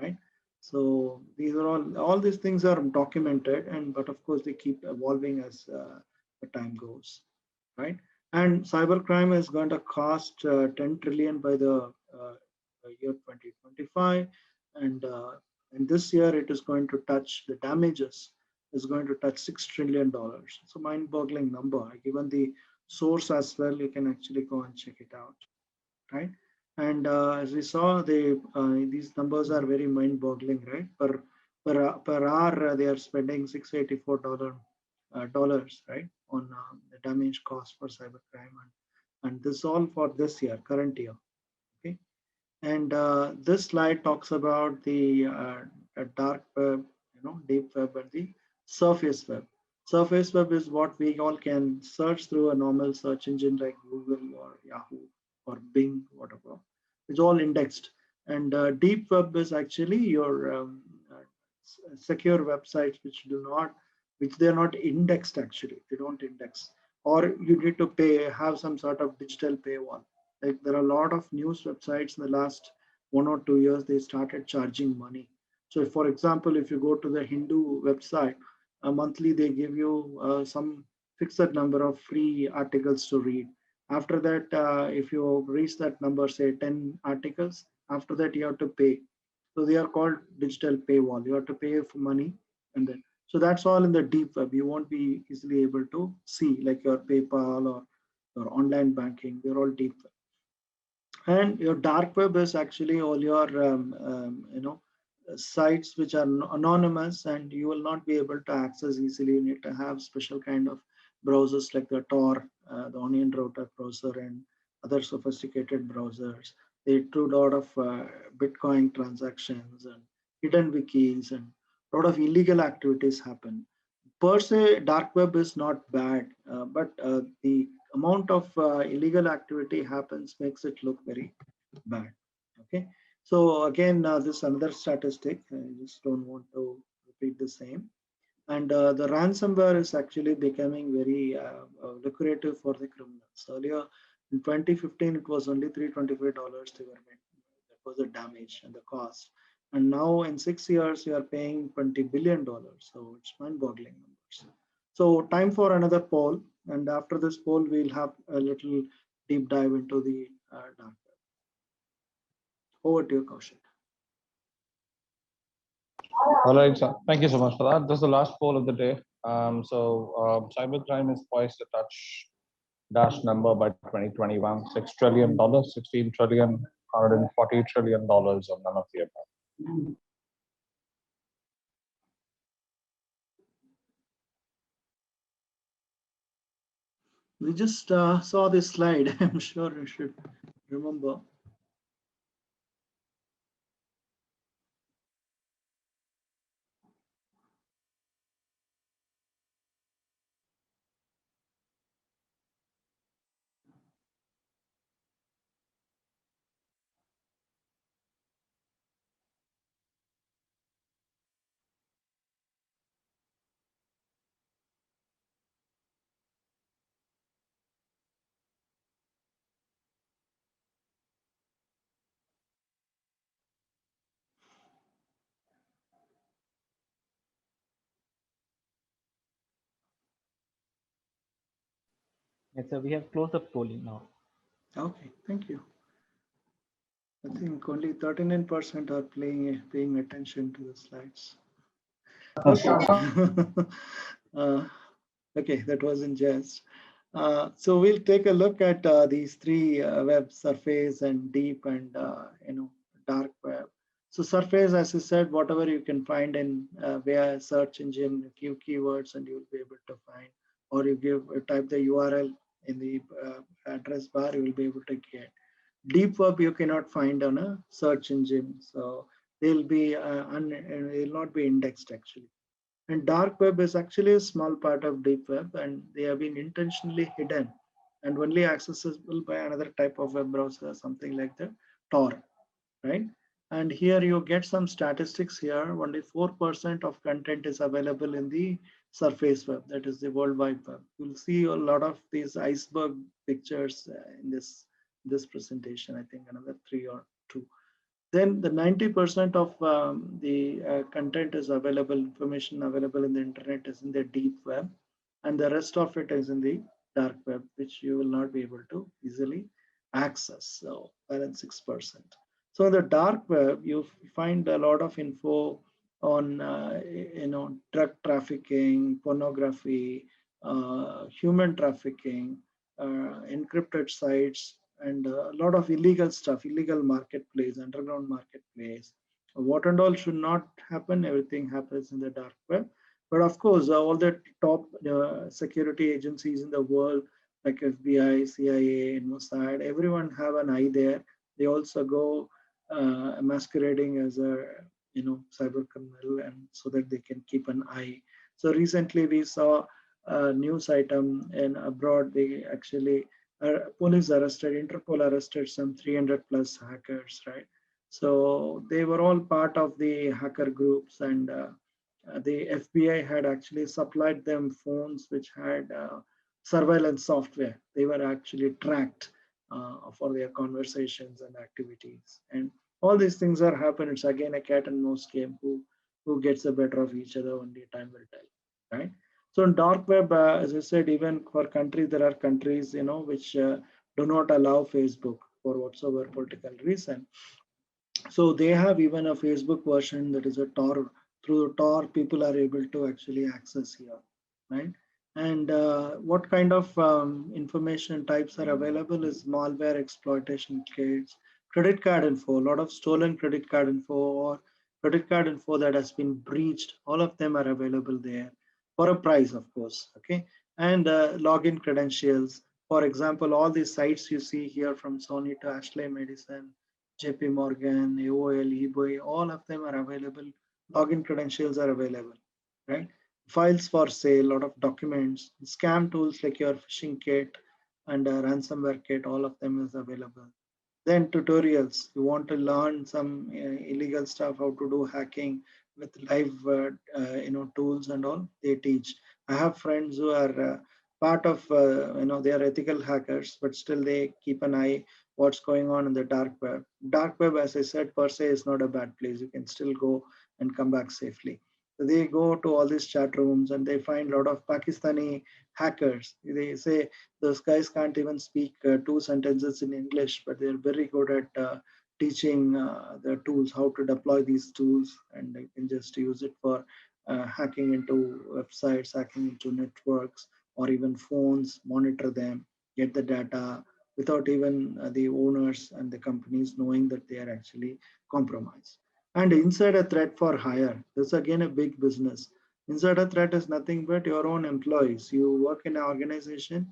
right? So these are all these things are documented, and but of course they keep evolving as the time goes, right? And cybercrime is going to cost 10 trillion by the year 2025, and this year it is going to touch, the damages is going to touch $6 trillion. It's a mind-boggling number. Given the source as well, you can actually go and check it out, right? And as we saw, these numbers are very mind-boggling, right? Per hour, they are spending $684 dollars, right, on the damage cost for cybercrime, and this all for this year, current year. Okay, and this slide talks about the dark web, deep web, and the surface web. Surface web is what we all can search through a normal search engine like Google or Yahoo or Bing, whatever. It's all indexed. And deep web is actually your secure websites which they're not indexed actually. They don't index. Or you need to have some sort of digital paywall. Like there are a lot of news websites in the last 1 or 2 years, they started charging money. So for example, if you go to the Hindu website, monthly they give you some fixed number of free articles to read. After that, if you reach that number, say 10 articles, after that you have to pay. So they are called digital paywall. You have to pay for money, and then so that's all in the deep web. You won't be easily able to see, like your PayPal or your online banking. They're all deep web. And your dark web is actually all your sites which are anonymous and you will not be able to access easily. You need to have special kind of browsers like the Tor, the Onion Router browser, and other sophisticated browsers. they do a lot of Bitcoin transactions and hidden wikis, and a lot of illegal activities happen. Per se, dark web is not bad, but the amount of illegal activity happens makes it look very bad. Okay, so again, this is another statistic. I just don't want to repeat the same. And the ransomware is actually becoming very lucrative for the criminals. Earlier in 2015, it was only $325 they were making. That was the damage and the cost. And now in 6 years, you are paying $20 billion. So it's mind-boggling numbers. So time for another poll. And after this poll, we'll have a little deep dive into the dark web. Over to you, Kaushik. All right, sir. Thank you so much for that. This is the last poll of the day. Cybercrime is poised to touch dash number by 2021, $6 trillion, 16 trillion, $140 trillion, or none of the above. We just saw this slide. I'm sure you should remember. Yes, so we have closed the polling now. Okay, thank you. I think only 39% are paying attention to the slides. Okay. Okay, that was in jest. So we'll take a look at these three web: surface and deep and dark web. So surface, as I said, whatever you can find in via search engine, give keywords and you'll be able to find, or you type the URL in the address bar, you will be able to get. Deep web you cannot find on a search engine, so they'll not be indexed actually. And dark web is actually a small part of deep web, and they have been intentionally hidden and only accessible by another type of web browser, something like the Tor, right? And here you get some statistics here. Only 4% of content is available in the surface web, that is the World Wide Web. You'll see a lot of these iceberg pictures in this presentation. I think another 3 or 2. Then the 90% of the content is available, information available in the internet is in the deep web, and the rest of it is in the dark web, which you will not be able to easily access. So balance 6%. So in the dark web, you find a lot of info on drug trafficking, pornography, human trafficking, encrypted sites, and a lot of illegal stuff, illegal marketplace, underground marketplace. What and all should not happen, everything happens in the dark web. But of course, all the top security agencies in the world, like FBI, CIA, and Mossad, everyone have an eye there. They also go masquerading as a cyber criminal, and so that they can keep an eye. So recently we saw a news item in abroad. They actually police arrested, Interpol arrested some 300 plus hackers, right? So they were all part of the hacker groups, and the FBI had actually supplied them phones which had surveillance software. They were actually tracked for their conversations and activities. And all these things are happening. It's again a cat and mouse game. Who gets the better of each other, only time will tell, right? So in dark web, as I said, even for countries, there are countries which do not allow Facebook for whatsoever political reason. So they have even a Facebook version that is a Tor. Through Tor, people are able to actually access here, right? And what kind of information types are available is malware, exploitation kits, credit card info, a lot of stolen credit card info or credit card info that has been breached. All of them are available there for a price, of course, okay? And login credentials. For example, all these sites you see here from Sony to Ashley Medicine, JP Morgan, AOL, eBay, all of them are available. Login credentials are available, right? Files for sale, lot of documents, scam tools like your phishing kit and ransomware kit, all of them is available. Then tutorials, you want to learn some illegal stuff, how to do hacking with live tools and all, they teach. I have friends who are part of they are ethical hackers, but still they keep an eye what's going on in the dark web. Dark web, as I said, per se is not a bad place. You can still go and come back safely. So they go to all these chat rooms and they find a lot of Pakistani hackers. They say those guys can't even speak two sentences in English, but they're very good at teaching the tools, how to deploy these tools, and you can just use it for hacking into websites, hacking into networks, or even phones, monitor them, get the data without even the owners and the companies knowing that they are actually compromised. And insider threat for hire. This is again a big business. Insider threat is nothing but your own employees. You work in an organization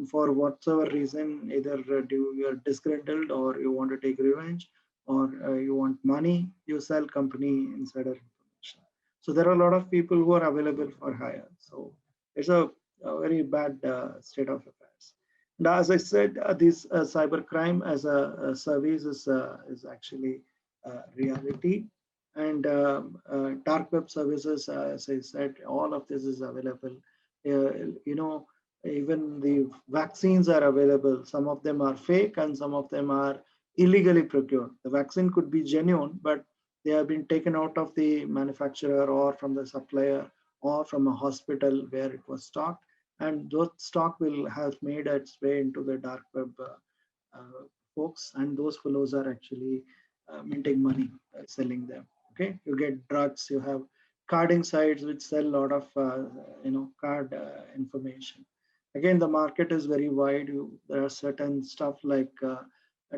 for whatsoever reason, either you are disgruntled or you want to take revenge or you want money, you sell company insider information. So there are a lot of people who are available for hire. So it's a very bad state of affairs. And as I said, this cybercrime as a service is actually reality. And dark web services, as I said, all of this is available. You know, even the vaccines are available. Some of them are fake and some of them are illegally procured. The vaccine could be genuine, but they have been taken out of the manufacturer or from the supplier or from a hospital where it was stocked. And those stock will have made its way into the dark web folks, and those fellows are actually minting money selling them. Okay, you get drugs, you have carding sites which sell a lot of card information. Again, the market is very wide. There are certain stuff like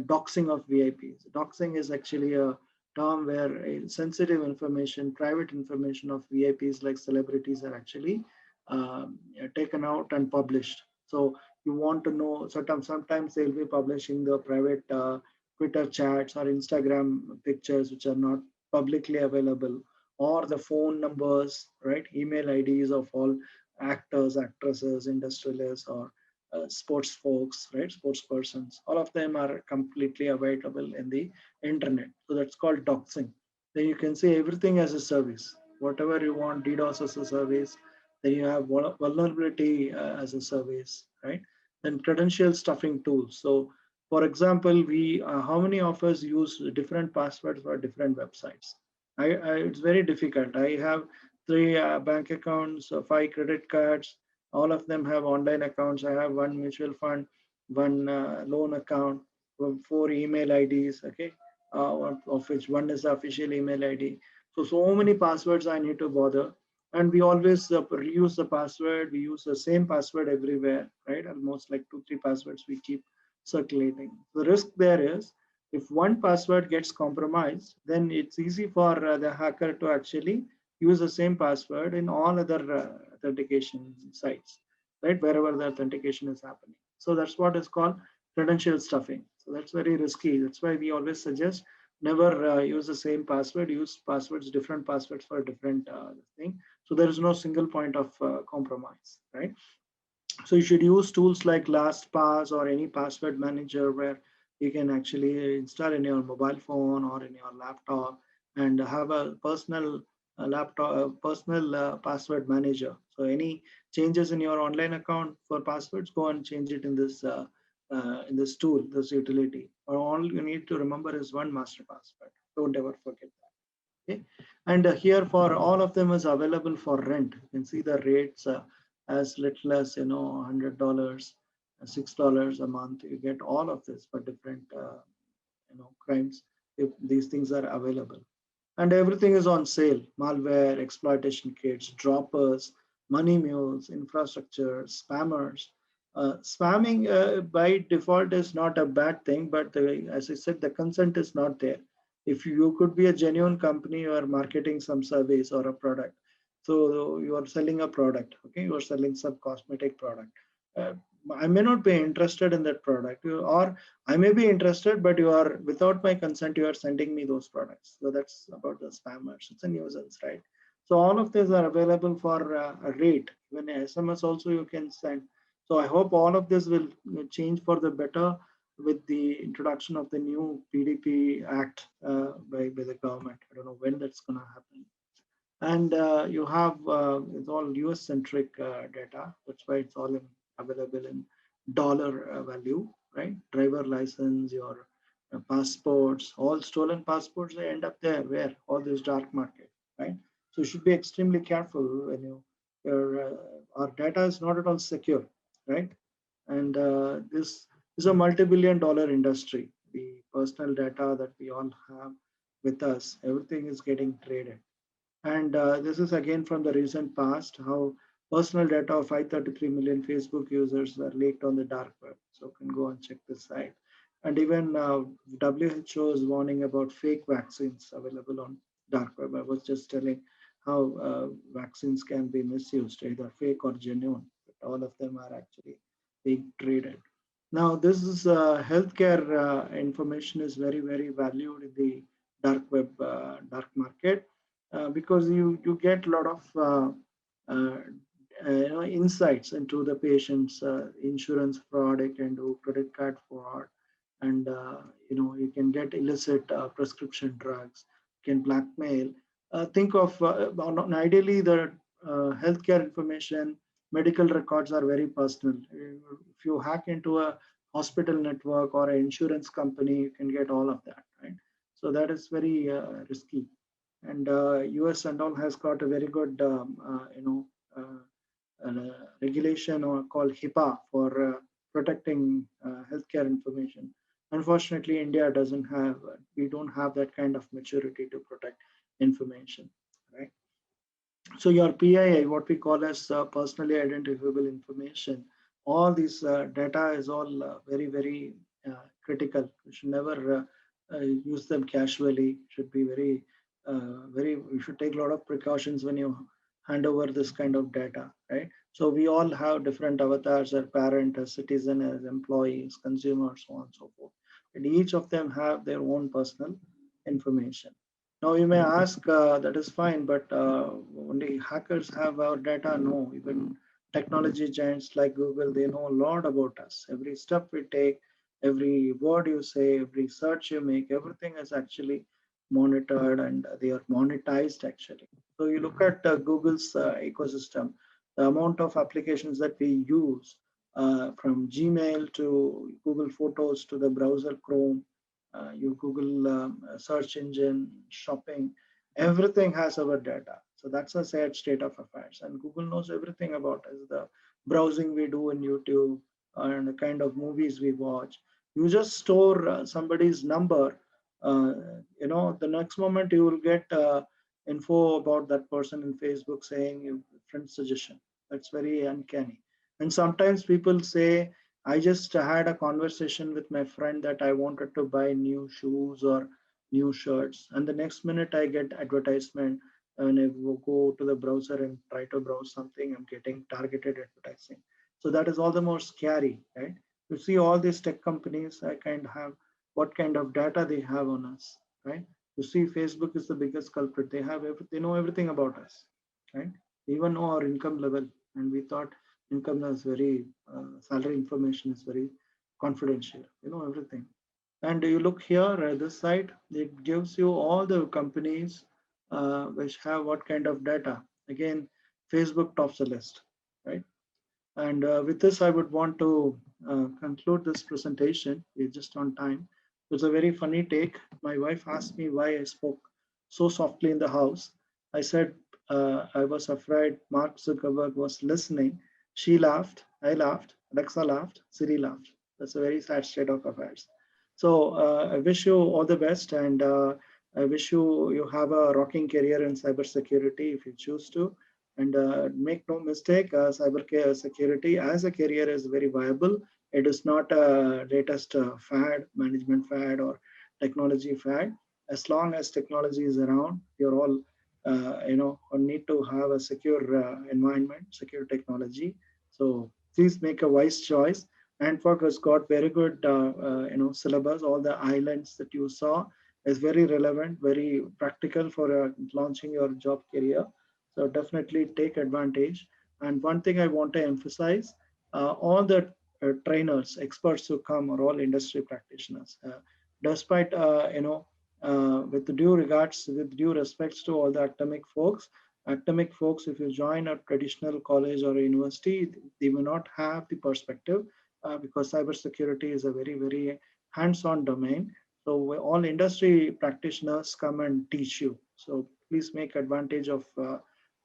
doxing of VIPs. Doxing is actually a term where sensitive information, private information of VIPs like celebrities are actually taken out and published. So you want to know, sometimes they'll be publishing the private Twitter chats or Instagram pictures which are not publicly available, or the phone numbers, right? Email IDs of all actors, actresses, industrialists, or sports folks, right? Sports persons. All of them are completely available in the internet. So that's called doxing. Then you can see everything as a service. Whatever you want, DDoS as a service. Then you have vulnerability as a service, right? Then credential stuffing tools. So for example, we how many of us use different passwords for different websites? It's very difficult. I have 3 bank accounts, 5 credit cards. All of them have online accounts. I have 1 mutual fund, 1 loan account, 4 email IDs. Okay, of which 1 is the official email ID. So many passwords I need to bother, and we always reuse the password. We use the same password everywhere, right? Almost like 2, 3 passwords we keep circulating. The risk there is, if one password gets compromised, then it's easy for the hacker to actually use the same password in all other authentication sites, right? Wherever the authentication is happening. So that's what is called credential stuffing. So that's very risky. That's why we always suggest never use the same password. Use different passwords for a different thing. So there is no single point of compromise, right? So you should use tools like LastPass or any password manager where you can actually install in your mobile phone or in your laptop and have a personal password manager. So any changes in your online account for passwords, go and change it in this tool, this utility. Or all you need to remember is one master password. Don't ever forget that. Okay, and here for all of them is available for rent. You can see the rates as little as $100, $6 a month. You get all of this for different crimes if these things are available. And everything is on sale: malware, exploitation kits, droppers, money mules, infrastructure, spammers. Spamming by default is not a bad thing, but as I said, the consent is not there. If you could be a genuine company, you are marketing some service or a product. So you are selling a product, okay? You are selling some cosmetic product. I may not be interested in that product, or I may be interested, but you are without my consent, you are sending me those products. So that's about the spammers. It's a nuisance, right? So all of these are available for a rate. Even SMS also you can send. So I hope all of this will change for the better with the introduction of the new PDP Act by the government. I don't know when that's going to happen. And you have it's all US centric data. That's why it's all available in dollar value, right? Driver license, your passports, all stolen passports, they end up there. Where? All this dark market, right? So you should be extremely careful when our data is not at all secure, right? And this is a multi-billion-dollar industry. The personal data that we all have with us, everything is getting traded. And this is again from the recent past, how personal data of 533 million Facebook users were leaked on the dark web. So you can go and check this site. And even WHO is warning about fake vaccines available on dark web. I was just telling how vaccines can be misused, either fake or genuine. But all of them are actually being traded. Now, this is healthcare information is very, very valued in the dark web, dark market because you get a lot of insights into the patient's insurance fraud. You can do credit card fraud, and you can get illicit prescription drugs. You can blackmail. Think of ideally the healthcare information, medical records are very personal. If you hack into a hospital network or an insurance company, you can get all of that, right? So that is very risky. And US and all has got a very good regulation or called HIPAA for protecting healthcare information. Unfortunately, India doesn't have, we don't have that kind of maturity to protect information, right? So your PII, what we call as personally identifiable information, all these data is all very, very critical. You should never use them casually. Should be very, you should take a lot of precautions when you hand over this kind of data, right? So we all have different avatars, as parent, as citizen, as employees, consumers, so on and so forth. And each of them have their own personal information. Now you may ask, that is fine, but only hackers have our data? No, even technology giants like Google, they know a lot about us. Every step we take, every word you say, every search you make, everything is actually monitored and they are monetized actually. So you look at Google's ecosystem, the amount of applications that we use from Gmail to Google Photos to the browser Chrome, you Google search engine, shopping, everything has our data. So that's a sad state of affairs. And Google knows everything about us, the browsing we do in YouTube and the kind of movies we watch. You just store somebody's number, the next moment you will get info about that person in Facebook saying friend suggestion. That's very uncanny. And sometimes people say, I just had a conversation with my friend that I wanted to buy new shoes or new shirts. And the next minute I get advertisement and I will go to the browser and try to browse something, I'm getting targeted advertising. So that is all the more scary, right? You see all these tech companies, I kind of have what kind of data they have on us, right? You see Facebook is the biggest culprit. They know everything about us, right? They even know our income level. And we thought income is very, salary information is very confidential, everything. And you look here at this side, it gives you all the companies which have what kind of data. Again, Facebook tops the list, right? And with this, I would want to conclude this presentation. We're just on time. It was a very funny take. My wife asked me why I spoke so softly in the house. I said, I was afraid Mark Zuckerberg was listening. She laughed, I laughed, Alexa laughed, Siri laughed. That's a very sad state of affairs. So I wish you all the best, and I wish you have a rocking career in cybersecurity if you choose to. And make no mistake, cyber security as a career is very viable. It is not a latest fad, management fad, or technology fad. As long as technology is around, you're all, need to have a secure environment, secure technology. So please make a wise choice. Antwork has got very good syllabus. All the islands that you saw is very relevant, very practical for launching your job career. So definitely take advantage. And one thing I want to emphasize, all the trainers, experts who come are all industry practitioners. Despite, with due regards, with due respects to all the academic folks, if you join a traditional college or a university, they may not have the perspective because cybersecurity is a very, very hands-on domain. So all industry practitioners come and teach you. So please make advantage of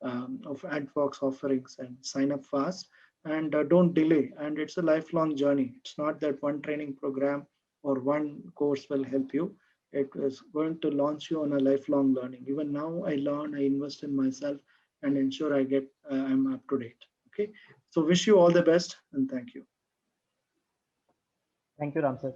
Advox offerings and sign up fast, and don't delay. And it's a lifelong journey. It's not that one training program or one course will help you. It is going to launch you on a lifelong learning. Even now, I learn, I invest in myself, and ensure I'm up to date. Okay. So wish you all the best and thank you. Thank you, Ram sir.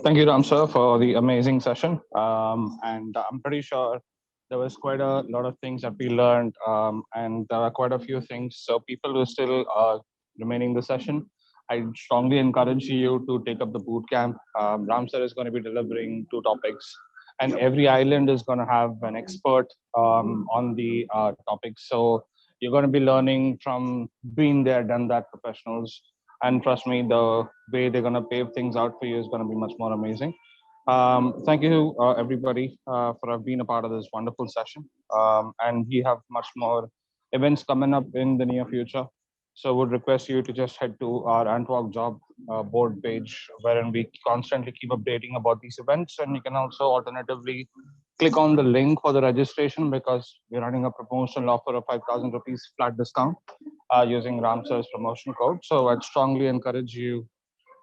Thank you, Ram sir, for the amazing session. And I'm pretty sure there was quite a lot of things that we learned, and there are quite a few things. So people who still are remaining the session, I strongly encourage you to take up the boot camp. Ram sir is going to be delivering 2 topics, and every island is going to have an expert on the topic. So you're going to be learning from being there, done that professionals. And trust me, the way they're going to pave things out for you is going to be much more amazing. Thank you, everybody, for being a part of this wonderful session. And we have much more events coming up in the near future. So would request you to just head to our Antwork job board page, wherein we constantly keep updating about these events. And you can also alternatively click on the link for the registration, because we're running a promotional offer of 5,000 rupees flat discount using Ram sir's promotion code. So I'd strongly encourage you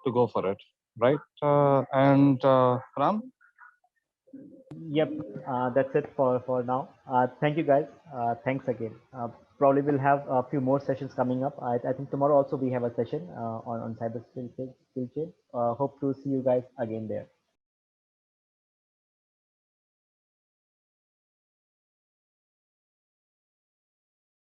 to go for it, right? Ram? Yep, that's it for now. Thank you guys. Thanks again. Probably we'll have a few more sessions coming up. I think tomorrow also we have a session on cyber skill chain. Hope to see you guys again there.